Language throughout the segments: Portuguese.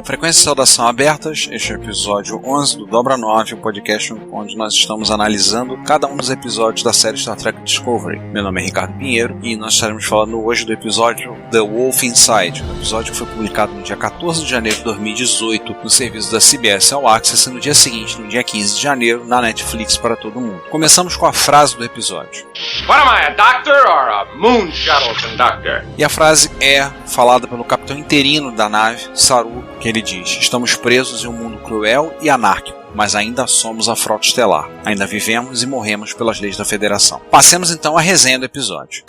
Frequência e saudação abertas, este é o episódio 11 do Dobra 9, o podcast onde nós estamos analisando cada um dos episódios da série Star Trek Discovery. Meu nome é Ricardo Pinheiro e nós estaremos falando hoje do episódio The Wolf Inside, um episódio que foi publicado no dia 14 de janeiro de 2018 no serviço da CBS All Access e no dia seguinte, no dia 15 de janeiro, na Netflix para todo mundo. Começamos com a frase do episódio. What am I, a doctor or a moon shuttle conductor? E a frase é falada pelo capitão interino da nave, Saru, que ele diz: estamos presos em um mundo cruel e anárquico, mas ainda somos a frota estelar. Ainda vivemos e morremos pelas leis da Federação. Passemos então à resenha do episódio.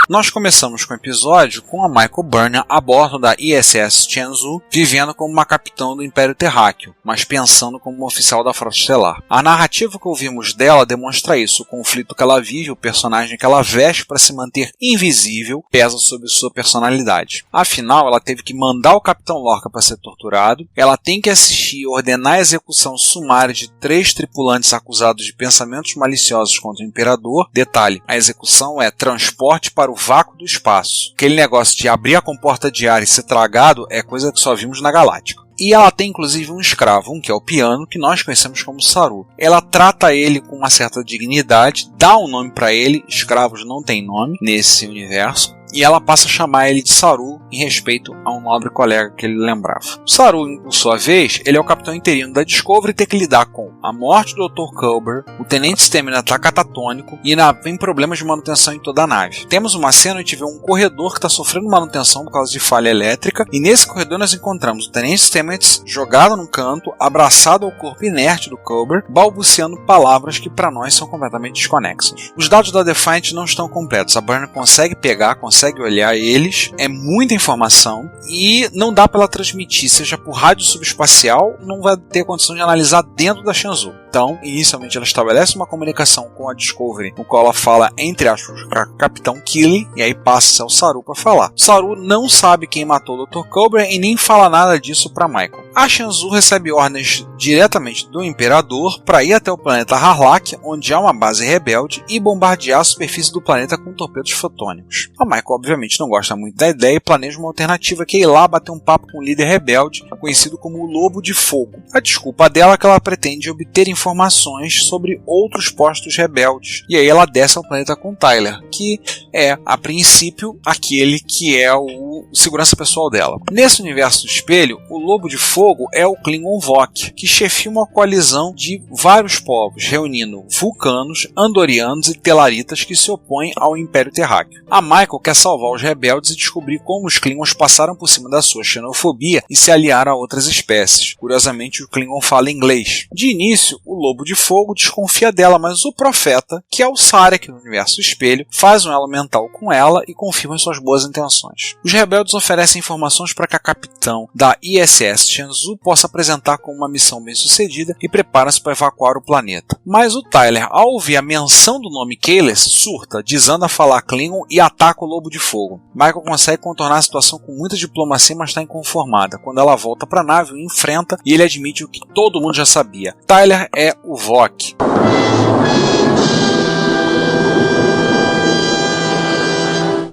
Nós começamos com o episódio com a Michael Burnham a bordo da ISS Changzhou, vivendo como uma capitã do Império Terráqueo, mas pensando como uma oficial da Frota Estelar. A narrativa que ouvimos dela demonstra isso. O conflito que ela vive, o personagem que ela veste para se manter invisível, pesa sobre sua personalidade. Afinal, ela teve que mandar o Capitão Lorca para ser torturado, ela tem que assistir e ordenar a execução sumária de 3 tripulantes acusados de pensamentos maliciosos contra o Imperador. Detalhe, a execução é transporte para o vácuo do espaço. Aquele negócio de abrir a comporta de ar e ser tragado é coisa que só vimos na Galáctica. E ela tem inclusive um escravo, que é o Piano, que nós conhecemos como Saru. Ela trata ele com uma certa dignidade, dá um nome para ele, escravos não têm nome nesse universo, e ela passa a chamar ele de Saru em respeito a um nobre colega que ele lembrava. Saru, por sua vez, ele é o capitão interino da Discovery e tem que lidar com a morte do Dr. Culber, o Tenente Stamina está catatônico e tem problemas de manutenção em toda a nave. Temos uma cena onde vê um corredor que está sofrendo manutenção por causa de falha elétrica, e nesse corredor nós encontramos o Tenente Stamina jogado num canto, abraçado ao corpo inerte do Culber, balbuciando palavras que para nós são completamente desconexas. Os dados da Defiant não estão completos. A Burnham consegue olhar eles, é muita informação e não dá para ela transmitir, seja por rádio subespacial, não vai ter condição de analisar dentro da Changzhou. Então, inicialmente ela estabelece uma comunicação com a Discovery, no qual ela fala, entre aspas, para Capitão Killy, e aí passa ao Saru para falar. Saru não sabe quem matou o Dr. Culber e nem fala nada disso para Michael. A Changzhou recebe ordens diretamente do Imperador para ir até o planeta Harlak, onde há uma base rebelde, e bombardear a superfície do planeta com torpedos fotônicos. A Michael, obviamente, não gosta muito da ideia e planeja uma alternativa, que é ir lá bater um papo com o líder rebelde, conhecido como o Lobo de Fogo. A desculpa dela é que ela pretende obter informações sobre outros postos rebeldes. E aí ela desce ao planeta com Tyler, que é, a princípio, aquele que é o segurança pessoal dela. Nesse universo do espelho, o Lobo de Fogo é o Klingon Vok, que chefia uma coalizão de vários povos, reunindo vulcanos, andorianos e telaritas que se opõem ao Império Terráqueo. A Michael quer salvar os rebeldes e descobrir como os Klingons passaram por cima da sua xenofobia e se aliaram a outras espécies. Curiosamente, o Klingon fala inglês. De início, o Lobo de Fogo desconfia dela, mas o Profeta, que é o Sarek no universo do espelho, faz um elo mental com ela e confirma suas boas intenções. Os rebeldes oferecem informações para que a capitão da ISS Changzhou possa apresentar como uma missão bem-sucedida e prepara-se para evacuar o planeta. Mas o Tyler, ao ouvir a menção do nome Kahless, surta, desanda a falar Klingon e ataca o Lobo de Fogo. Michael consegue contornar a situação com muita diplomacia, mas está inconformada. Quando ela volta para a nave, o enfrenta e ele admite o que todo mundo já sabia. Tyler é o Vok.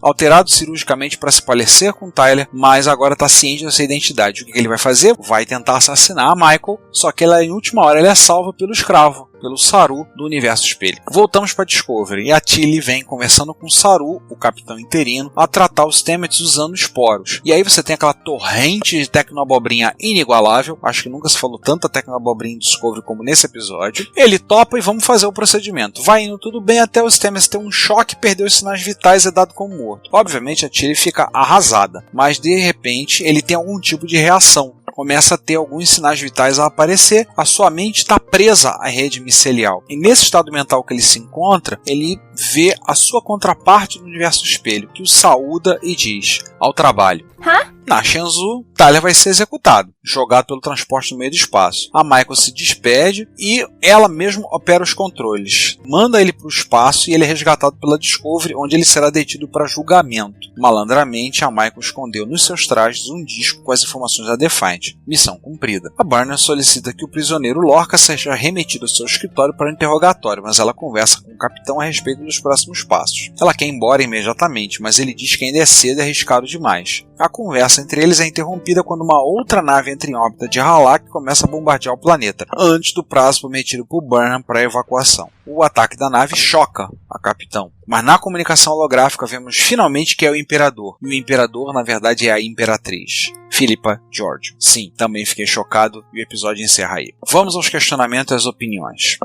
Alterado cirurgicamente para se parecer com Tyler, mas agora está ciente da sua identidade. O que ele vai fazer? Vai tentar assassinar a Michael, só que ela, em última hora, ela é salva pelo escravo, pelo Saru do universo espelho. Voltamos para Discovery e a Tilly vem conversando com Saru, o capitão interino, a tratar os Stamets usando esporos. E aí você tem aquela torrente de tecnoabobrinha inigualável. Acho que nunca se falou tanta tecnoabobrinha em Discovery como nesse episódio. Ele topa e vamos fazer o procedimento. Vai indo tudo bem até os Stamets ter um choque, perder os sinais vitais e é dado como morto. Obviamente a Tilly fica arrasada, mas de repente ele tem algum tipo de reação. Começa a ter alguns sinais vitais a aparecer, a sua mente está presa à rede micelial. E nesse estado mental que ele se encontra, ele vê a sua contraparte no universo espelho, que o saúda e diz: ao trabalho. Na Changzhou, Tyler vai ser executado, jogado pelo transporte no meio do espaço. A Michael se despede e ela mesma opera os controles. Manda ele para o espaço e ele é resgatado pela Discovery, onde ele será detido para julgamento. Malandramente, a Michael escondeu nos seus trajes um disco com as informações da Defiant. Missão cumprida. A Burnham solicita que o prisioneiro Lorca seja remetido ao seu escritório para interrogatório, mas ela conversa com o capitão a respeito dos próximos passos. Ela quer ir embora imediatamente, mas ele diz que ainda é cedo e arriscado demais. A conversa entre eles é interrompida interrompida quando uma outra nave entra em órbita de Halak e começa a bombardear o planeta, antes do prazo prometido por Burnham para a evacuação. O ataque da nave choca a capitão, mas na comunicação holográfica vemos finalmente que é o Imperador, e o Imperador na verdade é a Imperatriz, Philippa Georgiou. Sim, também fiquei chocado e o episódio encerra aí. Vamos aos questionamentos e às opiniões.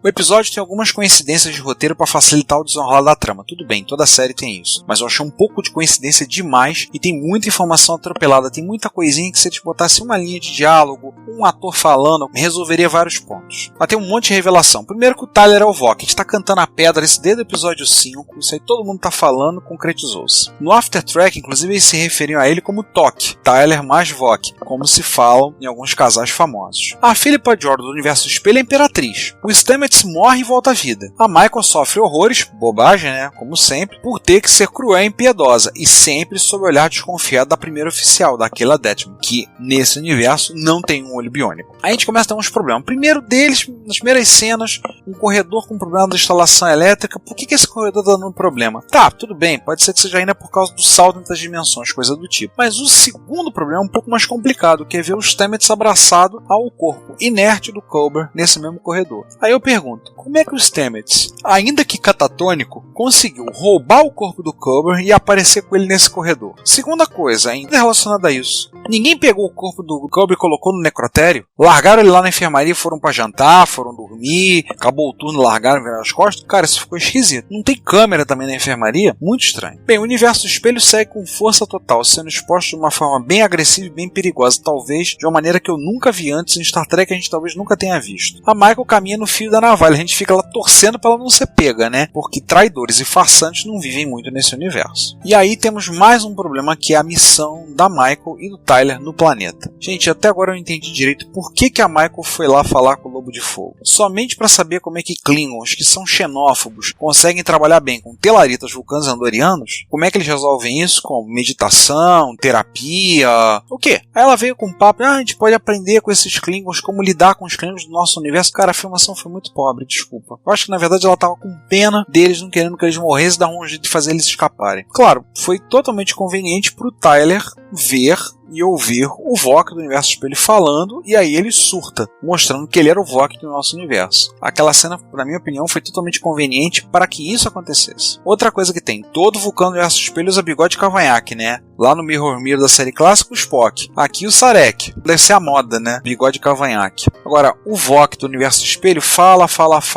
O episódio tem algumas coincidências de roteiro para facilitar o desenrolar da trama. Tudo bem, toda série tem isso. Mas eu achei um pouco de coincidência demais e tem muita informação atropelada. Tem muita coisinha que se eles botassem uma linha de diálogo, um ator falando, resolveria vários pontos. Mas tem um monte de revelação. Primeiro que o Tyler é o Vok. A gente tá cantando a pedra isso desde o episódio 5. Isso aí todo mundo tá falando, concretizou-se. No After Track, inclusive, eles se referiam a ele como Tok. Tyler mais Vok, como se falam em alguns casais famosos. A Philippa Georgiou do Universo Espelho é a Imperatriz. O Stamets morre e volta à vida. A Michael sofre horrores, bobagem, né, como sempre, por ter que ser cruel e impiedosa, e sempre sob o olhar desconfiado da primeira oficial, da Kayla Detman, que nesse universo não tem um olho biônico. Aí a gente começa a ter uns problemas. O primeiro deles, nas primeiras cenas, um corredor com problema da instalação elétrica. Por que esse corredor está dando um problema? Tá, tudo bem, pode ser que seja ainda por causa do salto entre as dimensões, coisa do tipo. Mas o segundo problema é um pouco mais complicado, que é ver o Stamets abraçado ao corpo inerte do Culber nesse mesmo corredor. Aí eu pergunto, como é que o Stamets, ainda que catatônico, conseguiu roubar o corpo do Culber e aparecer com ele nesse corredor? Segunda coisa, ainda relacionada a isso, ninguém pegou o corpo do Culber e colocou no necrotério? Largaram ele lá na enfermaria e foram pra jantar, foram dormir, acabou o turno, largaram, viraram as costas? Cara, isso ficou esquisito. Não tem câmera também na enfermaria? Muito estranho. Bem, o Universo do Espelho segue com força total, sendo exposto de uma forma bem agressiva e bem perigosa, talvez de uma maneira que eu nunca vi antes em Star Trek, a gente talvez nunca tenha visto. A Michael caminha no fio da navalha, a gente fica lá torcendo pra ela não ser pega, né? Porque traidores e farsantes não vivem muito nesse universo. E aí temos mais um problema, que é a missão da Michael e do Tyler no planeta. Gente, até agora eu não entendi direito por que a Michael foi lá falar com o Lobo de Fogo. Somente pra saber como é que Klingons, que são xenófobos, conseguem trabalhar bem com telaritas, vulcanos e andorianos? Como é que eles resolvem isso? Com meditação, terapia, o quê? Aí ela veio com um papo, a gente pode aprender com esses Klingons, como lidar com os Klingons do nosso universo. Cara, a afirmação foi muito pobre, desculpa. Eu acho que na verdade ela tava com pena deles, não querendo que eles morressem, dar um jeito de fazer eles escaparem. Claro, foi totalmente conveniente pro Tyler ver e ouvir o Vok do Universo Espelho falando, e aí ele surta, mostrando que ele era o Vok do nosso universo. Aquela cena, na minha opinião, foi totalmente conveniente para que isso acontecesse. Outra coisa que tem, todo vulcão do Universo Espelho usa bigode de cavanhaque, né? Lá no Mirror Mirror da série clássica, o Spock. Aqui o Sarek. Deve ser a moda, né? Bigode de cavanhaque. Agora, o Vok do Universo Espelho fala,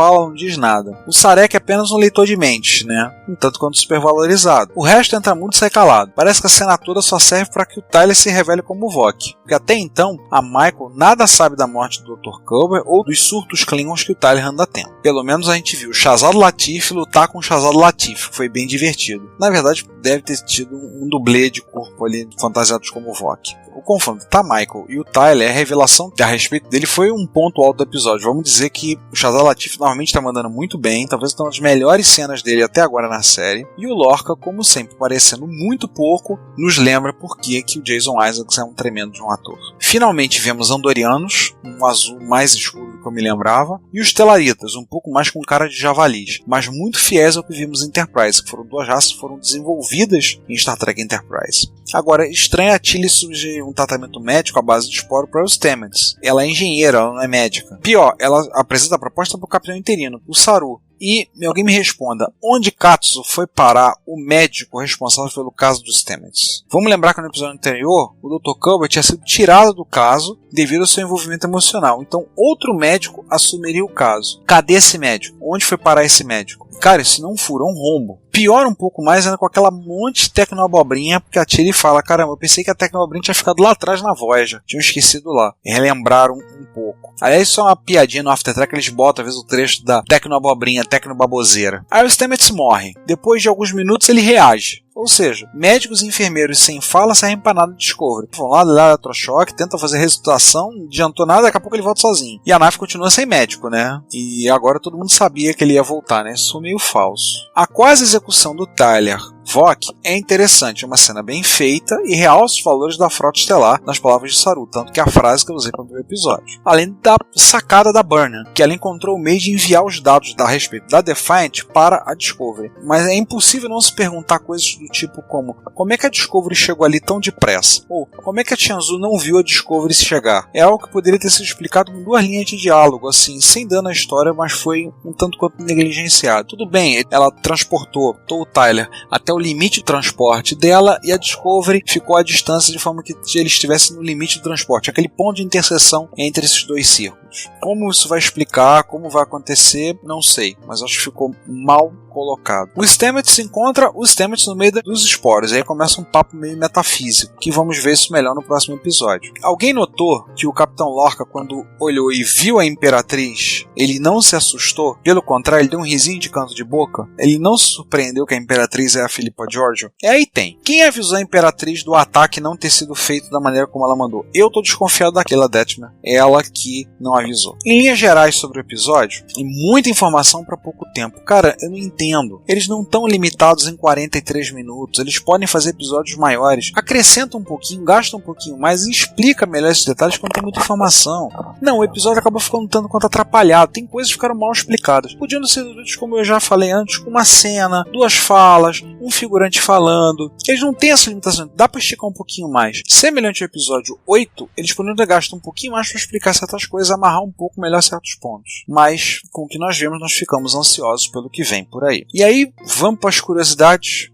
não diz nada. O Sarek é apenas um leitor de mentes, né? Um tanto quanto supervalorizado. O resto entra muito e sai calado. Parece que a cena toda só serve para que o Tyler se revele como Vok. Porque até então, a Michael nada sabe da morte do Dr. Culber ou dos surtos Klingons que o Tyler anda tendo. Pelo menos a gente viu o Shazad Latif lutar com o Shazad Latif, que foi bem divertido. Na verdade, deve ter tido um dublê de corpo ali, fantasiados como Vok. O confronto da Michael e o Tyler, a revelação a respeito dele foi um ponto alto do episódio. Vamos dizer que o Shazad Latif normalmente está mandando muito bem, talvez uma das melhores cenas dele até agora na série. E o Lorca, como sempre, parecendo muito pouco, nos lembra por que o Jason Isaacs é um tremendo de um ator. Finalmente vemos andorianos, um azul mais escuro do que eu me lembrava, e os telaritas, um pouco mais com cara de javalis, mas muito fiéis ao que vimos em Enterprise, que foram duas raças que foram desenvolvidas em Star Trek Enterprise. Agora, estranha a Tilly sugerir um tratamento médico à base de esporo para os Stamets. Ela é engenheira, ela não é médica. Pior, ela apresenta a proposta para o capitão interino, o Saru. E alguém me responda, onde Katsu foi parar o médico responsável pelo caso dos Stamets? Vamos lembrar que no episódio anterior, o Dr. Culber tinha sido tirado do caso devido ao seu envolvimento emocional. Então, outro médico assumiria o caso. Cadê esse médico? Onde foi parar esse médico? Cara, isso não furou um rombo. Pior um pouco mais ainda com aquela monte de tecnoabobrinha, porque a Tilly fala, caramba, eu pensei que a tecnoabobrinha tinha ficado lá atrás na Voyager. Tinham esquecido lá. E relembraram um pouco. Aliás, isso é uma piadinha no After Track, eles botam às vezes o trecho da tecnoabobrinha, tecnobaboseira. Aí o Stamets morre. Depois de alguns minutos ele reage. Ou seja, médicos e enfermeiros sem fala servem para nada de Discovery. Vão lá, eletrochoque, tentam fazer ressuscitação, não adiantou nada, daqui a pouco ele volta sozinho. E a nave continua sem médico, né? E agora todo mundo sabia que ele ia voltar, né? Isso foi meio falso. A quase execução do Tyler Voq é interessante, é uma cena bem feita e realça os valores da Frota Estelar nas palavras de Saru, tanto que é a frase que eu usei para o meu episódio. Além da sacada da Burnham, que ela encontrou o meio de enviar os dados a respeito da Defiant para a Discovery. Mas é impossível não se perguntar coisas do tipo como é que a Discovery chegou ali tão depressa? Ou como é que a Tianzu não viu a Discovery chegar? É algo que poderia ter sido explicado com 2 linhas de diálogo, assim, sem dano à história, mas foi um tanto quanto negligenciado. Tudo bem, ela transportou o Tyler até o limite do transporte dela e a Discovery ficou à distância de forma que ele estivesse no limite do transporte, aquele ponto de interseção entre esses 2 círculos. Como isso vai explicar, como vai acontecer, não sei, mas acho que ficou mal colocado. O Stamets encontra o Stamets no meio dos esporos, aí começa um papo meio metafísico, que vamos ver isso melhor no próximo episódio. Alguém notou que o Capitão Lorca, quando olhou e viu a Imperatriz, ele não se assustou? Pelo contrário, ele deu um risinho de canto de boca? Ele não se surpreendeu que a Imperatriz é a Philippa Georgiou? E aí tem. Quem avisou a Imperatriz do ataque não ter sido feito da maneira como ela mandou? Eu tô desconfiado daquela Detmer. Ela que não avisou. Em linhas gerais sobre o episódio, e muita informação para pouco tempo. Cara, eu não entendo. Eles não estão limitados em 43 minutos. Eles podem fazer episódios maiores. Acrescenta um pouquinho, gasta um pouquinho mais e explica melhor esses detalhes quando tem muita informação. Não, o episódio acabou ficando tanto quanto atrapalhado. Tem coisas que ficaram mal explicadas. Podiam ser, como eu já falei antes, com uma cena, 2 falas, um figurante falando. Eles não têm essa limitação. Dá para esticar um pouquinho mais. Semelhante ao episódio 8, eles poderiam ter gasto um pouquinho mais para explicar certas coisas, amarrar um pouco melhor certos pontos. Mas, com o que nós vemos, nós ficamos ansiosos pelo que vem por aí. E aí, vamos para as curiosidades.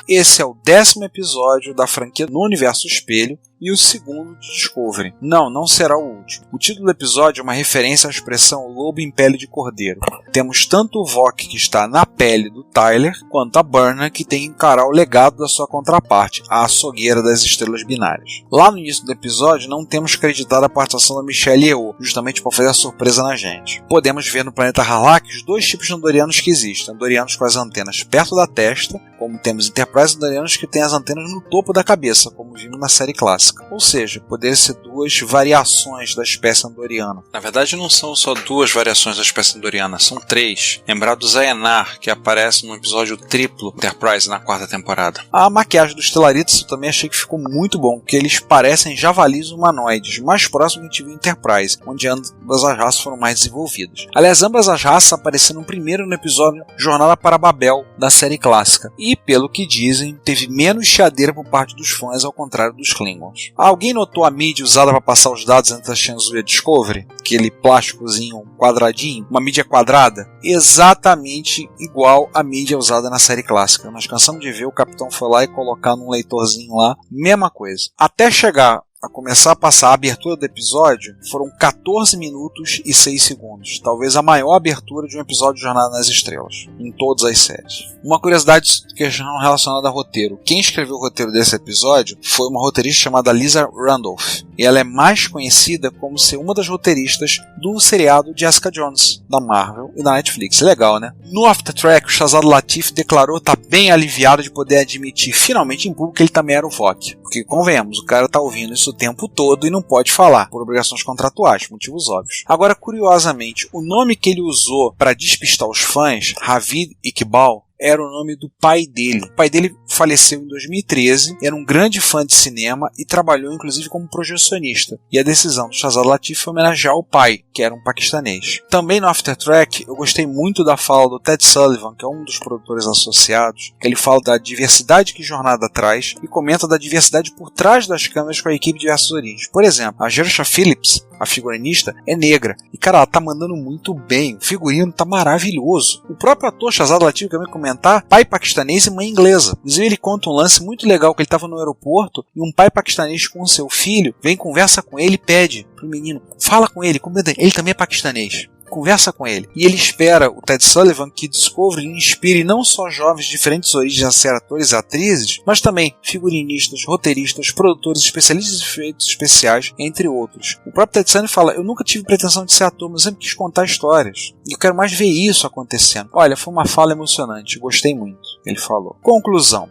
Esse é o 10º episódio da franquia no Universo Espelho e o segundo de Discovery. Não será o último. O título do episódio é uma referência à expressão lobo em pele de cordeiro. Temos tanto o Voq, que está na pele do Tyler, quanto a Burnham, que tem que encarar o legado da sua contraparte, a açougueira das estrelas binárias. Lá no início do episódio, não temos creditado a participação da Michelle Yeoh, justamente para fazer a surpresa na gente. Podemos ver no planeta Harlak os 2 tipos de Andorianos que existem. Andorianos com as antenas perto da testa, como temos Enterprise, e Andorianos que têm as antenas no topo da cabeça, como vimos na série clássica. Ou seja, poderiam ser 2 variações da espécie andoriana. Na verdade, não são só 2 variações da espécie andoriana, são 3. Lembrar do Zayanar, que aparece no episódio triplo Enterprise na 4ª temporada. A maquiagem dos Stellaritas eu também achei que ficou muito bom, porque eles parecem javalis humanoides, mais próximo que a gente viu em Enterprise, onde ambas as raças foram mais desenvolvidas. Aliás, ambas as raças apareceram primeiro no episódio Jornada para Babel, da série clássica, e, pelo que dizem, teve menos chiadeira por parte dos fãs, ao contrário dos Klingons. Alguém notou a mídia usada para passar os dados entre a Tianzu e a Discovery? Aquele plásticozinho quadradinho, uma mídia quadrada? Exatamente igual à mídia usada na série clássica. Nós cansamos de ver, o capitão foi lá e colocar num leitorzinho lá, mesma coisa. Até chegar a começar a passar a abertura do episódio, foram 14 minutos e 6 segundos. Talvez a maior abertura de um episódio de Jornada nas Estrelas, em todas as séries. Uma curiosidade questão relacionada a roteiro. Quem escreveu o roteiro desse episódio foi uma roteirista chamada Lisa Randolph. E ela é mais conhecida como ser uma das roteiristas do seriado Jessica Jones, da Marvel e da Netflix. Legal, né? No After Track, o Shazad Latif declarou estar bem aliviado de poder admitir finalmente em público que ele também era o Voq. Porque, convenhamos, o cara tá ouvindo isso o tempo todo e não pode falar, por obrigações contratuais, motivos óbvios. Agora, curiosamente, o nome que ele usou para despistar os fãs, Ravid Iqbal, era o nome do pai dele. O pai dele faleceu em 2013, era um grande fã de cinema e trabalhou inclusive como projecionista. E a decisão do Shazad Latif foi homenagear o pai, que era um paquistanês. Também no After Track, eu gostei muito da fala do Ted Sullivan, que é um dos produtores associados, que ele fala da diversidade que Jornada traz e comenta da diversidade por trás das câmeras com a equipe de diversas origens. Por exemplo, a Gersha Phillips, a figurinista, é negra. E, cara, ela tá mandando muito bem. O figurino tá maravilhoso. O próprio ator Shazad Latif também comentar, pai paquistanês e mãe inglesa. Inclusive, ele conta um lance muito legal, que ele estava no aeroporto e um pai paquistanês com o seu filho vem, conversa com ele e pede pro menino, fala com ele, ele também é paquistanês. Conversa com ele. E ele espera o Ted Sullivan que Discovery inspire não só jovens de diferentes origens a ser atores e atrizes, mas também figurinistas, roteiristas, produtores, especialistas em efeitos especiais, entre outros. O próprio Ted Sullivan fala, eu nunca tive pretensão de ser ator, mas sempre quis contar histórias. E eu quero mais ver isso acontecendo. Olha, foi uma fala emocionante, gostei muito, ele falou. Conclusão.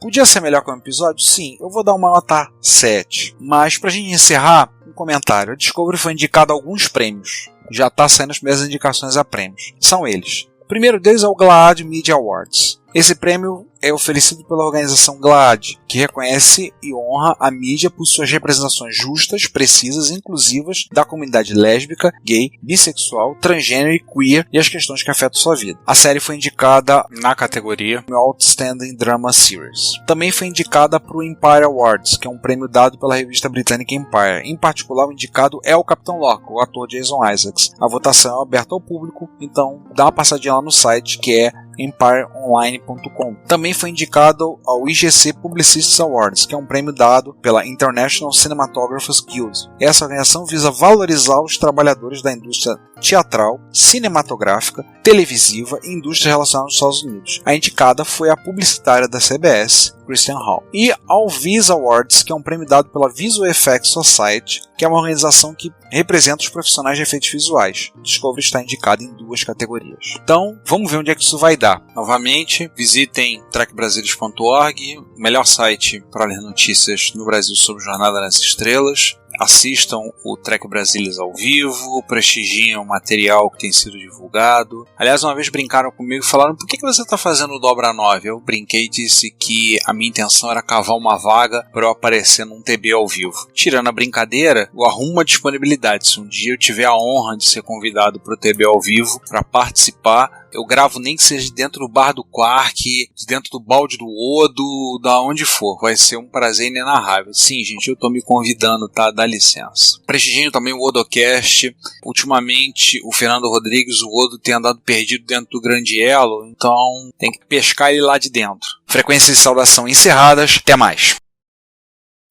Podia ser melhor que um episódio? Sim, eu vou dar uma nota 7. Mas pra gente encerrar, um comentário. A Discovery foi indicada a alguns prêmios. Já está saindo as primeiras indicações a prêmios. São eles. O primeiro deles é o GLAAD Media Awards, Esse prêmio é oferecido pela organização GLAAD, que reconhece e honra a mídia por suas representações justas, precisas e inclusivas da comunidade lésbica, gay, bissexual, transgênero e queer e as questões que afetam sua vida. A série foi indicada na categoria Outstanding Drama Series. Também foi indicada para o Empire Awards, que é um prêmio dado pela revista britânica Empire. Em particular, o indicado é o Capitão Lorca, o ator Jason Isaacs. A votação é aberta ao público, então dá uma passadinha lá no site, que é empireonline.com. Também foi indicado ao IGC Publicists Awards, que é um prêmio dado pela International Cinematographers Guild. Essa organização visa valorizar os trabalhadores da indústria teatral, cinematográfica, televisiva e indústria relacionada aos Estados Unidos. A indicada foi a publicitária da CBS, Christian Hall. E ao Viz Awards, que é um prêmio dado pela Visual Effects Society, que é uma organização que representa os profissionais de efeitos visuais. Discovery está indicado em 2 categorias. Então, vamos ver onde é que isso vai dar. Novamente, visitem trekbrasilis.org, o melhor site para ler notícias no Brasil sobre Jornada nas Estrelas. Assistam o Trek Brasilis ao vivo, prestigiem o material que tem sido divulgado. Aliás, uma vez brincaram comigo e falaram: por que você está fazendo o Dobra 9? Eu brinquei e disse que a minha intenção era cavar uma vaga para eu aparecer num TB ao vivo. Tirando a brincadeira, eu arrumo uma disponibilidade. Se um dia eu tiver a honra de ser convidado para o TB ao vivo para participar, eu gravo nem que seja dentro do bar do Quark, dentro do balde do Odo, da onde for. Vai ser um prazer inenarrável. Sim, gente, eu tô me convidando, tá? Dá licença. Prestigio também o Odocast. Ultimamente, o Fernando Rodrigues, o Odo, tem andado perdido dentro do Grande Elo, então tem que pescar ele lá de dentro. Frequências de saudação encerradas. Até mais.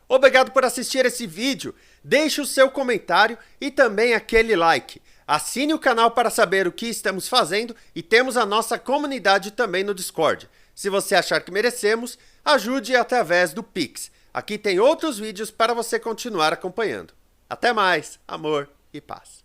Obrigado por assistir esse vídeo. Deixe o seu comentário e também aquele like. Assine o canal para saber o que estamos fazendo e temos a nossa comunidade também no Discord. Se você achar que merecemos, ajude através do Pix. Aqui tem outros vídeos para você continuar acompanhando. Até mais, amor e paz.